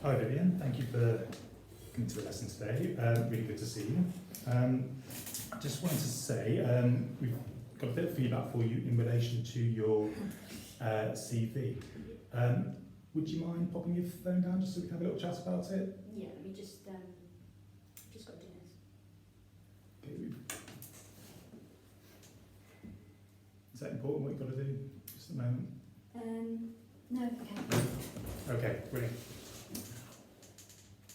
Hi Vivienne, thank you for coming to the lesson today. Really good to see you. I just wanted to say we've got a bit of feedback for you in relation to your CV. Would you mind popping your phone down just so we can have a little chat about it? Yeah, let me just got to do this. Okay. Is that important what you've got to do just at the moment? No, okay. Okay, brilliant.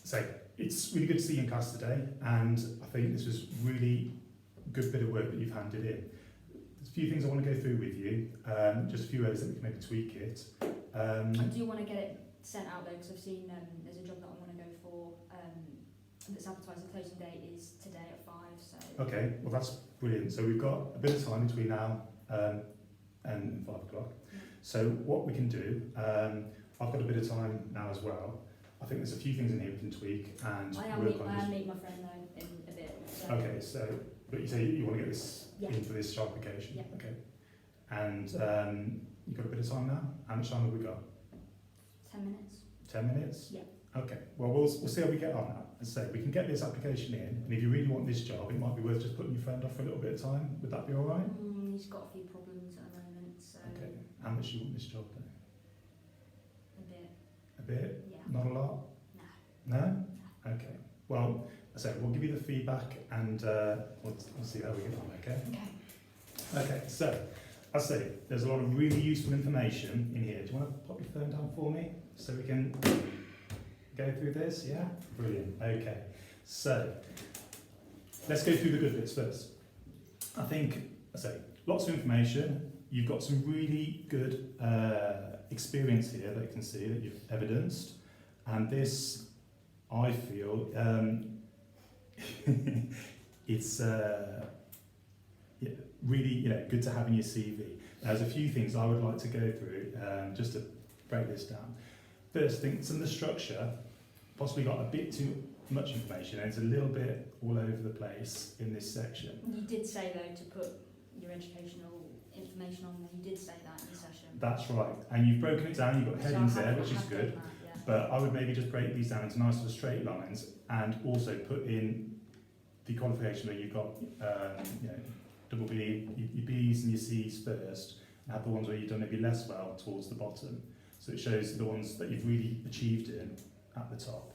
So it's really good to see you in class today, and I think this was really good bit of work that you've handed in. There's a few things I want to go through with you, just a few areas that we can maybe tweak it. I do want to get it sent out though, because I've seen there's a job that I want to go for that's advertised. The closing date is today at 5. So. Okay, well that's brilliant. So we've got a bit of time between now and 5 o'clock. So what we can do, I've got a bit of time now as well. I think there's a few things in here we can tweak and work on. I am meeting my friend though in a bit. So. Okay, so but you say you want to get this in for this job application. Yeah. Okay, and you've got a bit of time now. How much time have we got? 10 minutes. 10 minutes. Yeah. Okay. Well, we'll see how we get on. As I say, we can get this application in, and if you really want this job, it might be worth just putting your friend off for a little bit of time. Would that be all right? He's got a few problems at the moment, so. Okay. How much do you want this job then? A bit. A bit? Yeah. Not a lot? No. No? No. Okay. Well, as I say, we'll give you the feedback and we'll see how we get on, okay? Okay. Okay, so, as I say, there's a lot of really useful information in here. Do you want to pop your phone down for me so we can go through this? Yeah? Brilliant. Okay. So, let's go through the good bits first. I think, as I say, lots of information. You've got some really good experience here that you can see that you've evidenced. And this, I feel, it's really good to have in your CV. There's a few things I would like to go through just to break this down. First thing, some of the structure possibly got a bit too much information and it's a little bit all over the place in this section. You did say though to put your educational information on there. You did say that in the session. That's right, and you've broken it down. You've got headings there, which is good. That, yeah. But I would maybe just break these down into nice little straight lines and also put in the qualification where you've got double B, your B's and your C's first, and have the ones where you've done maybe less well towards the bottom. So it shows the ones that you've really achieved in at the top.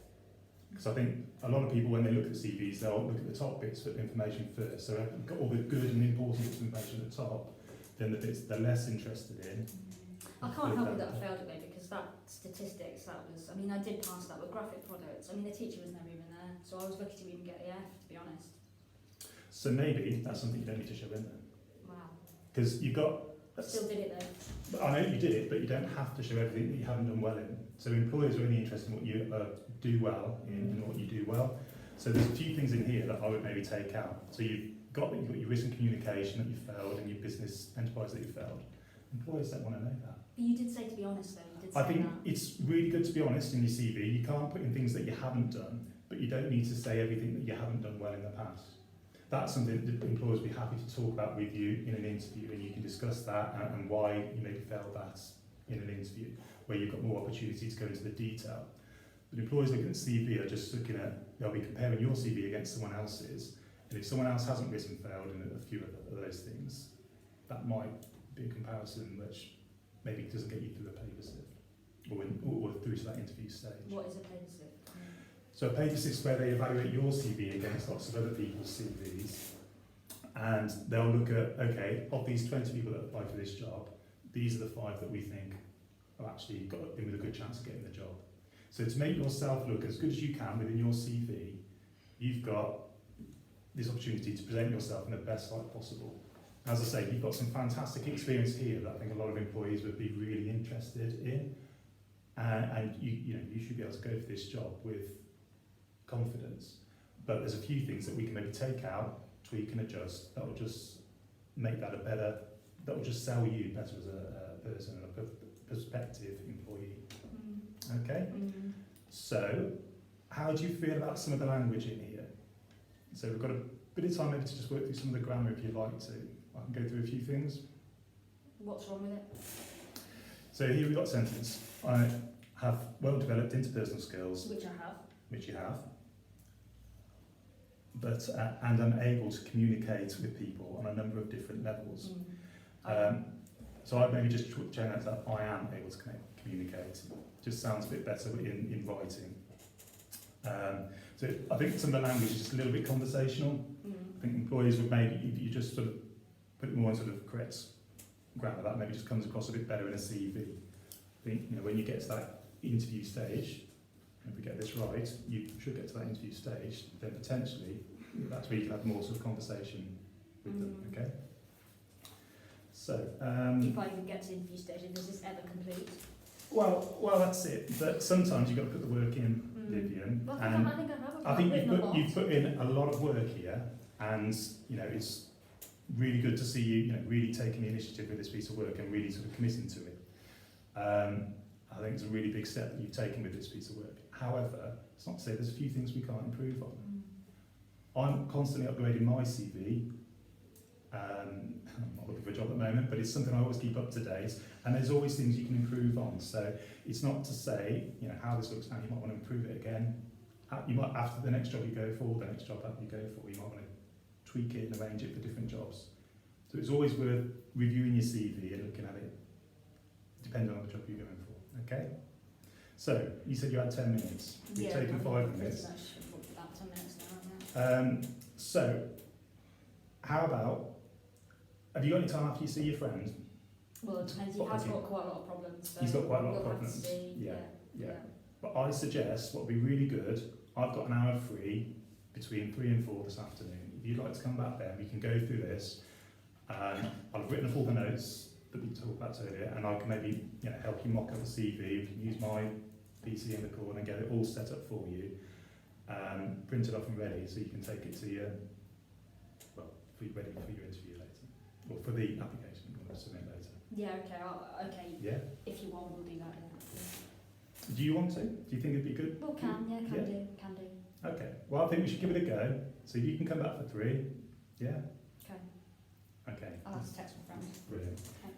Because I think a lot of people, when they look at CVs, they'll look at the top bits for information first. So they've got all the good and important bits of information at the top, then the bits they're less interested in. I can't help it that I failed it though, because that statistics, that was, I mean, I did pass that with graphic products. I mean, the teacher was never even there, so I was lucky to even get the F, to be honest. So maybe that's something you don't need to show in there. Wow. Because you've got... Still did it though. I know you did it, but you don't have to show everything that you haven't done well in. So employers are really interested in what you do well in and what you do well. So there's a few things in here that I would maybe take out. So you've got your written communication that you failed and your business enterprise that you failed. Employers don't want to know that. But you did say to be honest though. You did say I think that. it's really good to be honest in your CV. You can't put in things that you haven't done, but you don't need to say everything that you haven't done well in the past. That's something that employers will be happy to talk about with you in an interview, and you can discuss that and why you maybe failed that in an interview, where you've got more opportunity to go into the detail. But employers looking at CV are just looking at, they'll be comparing your CV against someone else's, and if someone else hasn't written failed in a few of those things, that might be a comparison which maybe doesn't get you through a paper sift or through to that interview stage. What is a paper sift? So a paper sift is where they evaluate your CV against lots of other people's CVs, and they'll look at, okay, of these 20 people that apply for this job, these are the 5 that we think have actually got in with a good chance of getting the job. So to make yourself look as good as you can within your CV, you've got this opportunity to present yourself in the best light possible. As I say, you've got some fantastic experience here that I think a lot of employees would be really interested in, and you should be able to go for this job with confidence. But there's a few things that we can maybe take out, tweak and adjust that will just make that that will just sell you better as a person and a prospective employee. Okay? So, how do you feel about some of the language in here? So we've got a bit of time maybe to just work through some of the grammar if you'd like to. I can go through a few things. What's wrong with it? So here we've got a sentence. I have well-developed interpersonal skills, Which I have. which you have, but and I'm able to communicate with people on a number of different levels. So I'd maybe just change that to I am able to communicate. Just sounds a bit better in writing. So I think some of the language is just a little bit conversational. I think employers would maybe, if you just sort of put it more in sort of correct grammar, that maybe just comes across a bit better in a CV. I think, you know, when you get to that interview stage, if we get this right, you should get to that interview stage, then potentially that's where you can have more sort of conversation with them, okay? So, if I even get to the interview stage, is this ever complete? well, that's it. But sometimes you've got to put the work in, Vivienne. Well, And I think I have. I think you've put in a lot of work here, and you know it's really good to see you know really taking the initiative with this piece of work and really sort of committing to it. I think it's a really big step that you've taken with this piece of work. However, it's not to say there's a few things we can't improve on. I'm constantly upgrading my CV. I'm not looking for a job at the moment, but it's something I always keep up to date, and there's always things you can improve on. So it's not to say, you know, how this looks now, you might want to improve it again. You might, after the next job you go for, the next job you go for, you might want to tweak it and arrange it for different jobs. So it's always worth reviewing your CV and looking at it, depending on the job you're going for, okay? So, you said you had 10 minutes. You've taken 5 minutes. About 10 minutes now, yeah. So, how about, have you got any time after you see your friend? Well, it depends. He has got quite a lot of problems. So He's got quite a lot of we'll have to problems. see. Yeah. But I suggest what would be really good, I've got an hour free between 3 and 4 this afternoon. If you'd like to come back there, we can go through this. I've written up all the notes that we talked about earlier, and I can maybe help you mock up a CV. We can use my PC in the corner and get it all set up for you, printed off and ready, so you can take it to your, ready for your interview later, or for the application you want to submit later. Yeah, okay, okay. Yeah. If you want, we'll do that. Yeah. Do you want to? Do you think it'd be good? Well, can do. Okay. Well, I think we should give it a go. So you can come back for 3. Yeah. Okay. Okay. I'll have to text my friend. Brilliant. Okay.